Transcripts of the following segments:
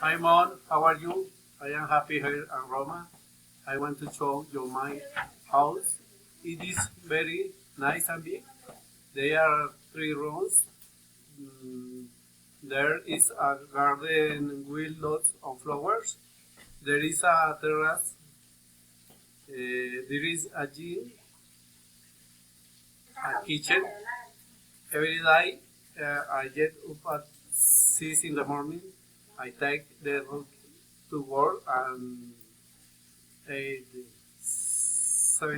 Hi Mon, how are you? I am happy here in Roma. I want to show you my house. It is very nice and big. There are 3 rooms. Mm, there is a garden with lots of flowers. There is a terrace. There is a gym, a kitchen. Every day I get up at 6 in the morning. I take the route to work and 7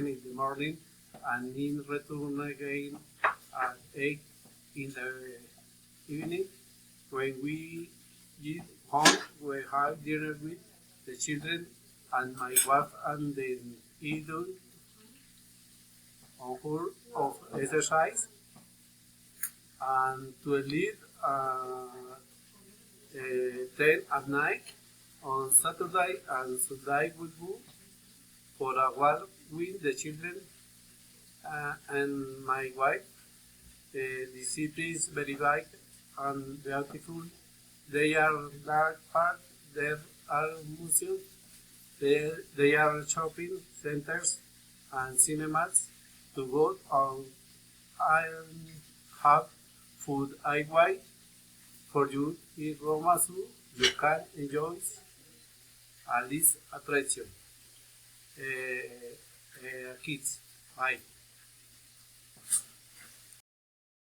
in the morning and in return again at 8 in the evening. When we get home, we have dinner with the children and my wife and then eat an hour of exercise and to leave uh, 10 at night. On Saturday and Sunday we go for a walk with the children and my wife. The city is very big and beautiful. There are large parks, there are museums, there are shopping centers and cinemas to go on and have food highway for you in Roma Zoo. You can enjoy at least attraction. Kids. Bye.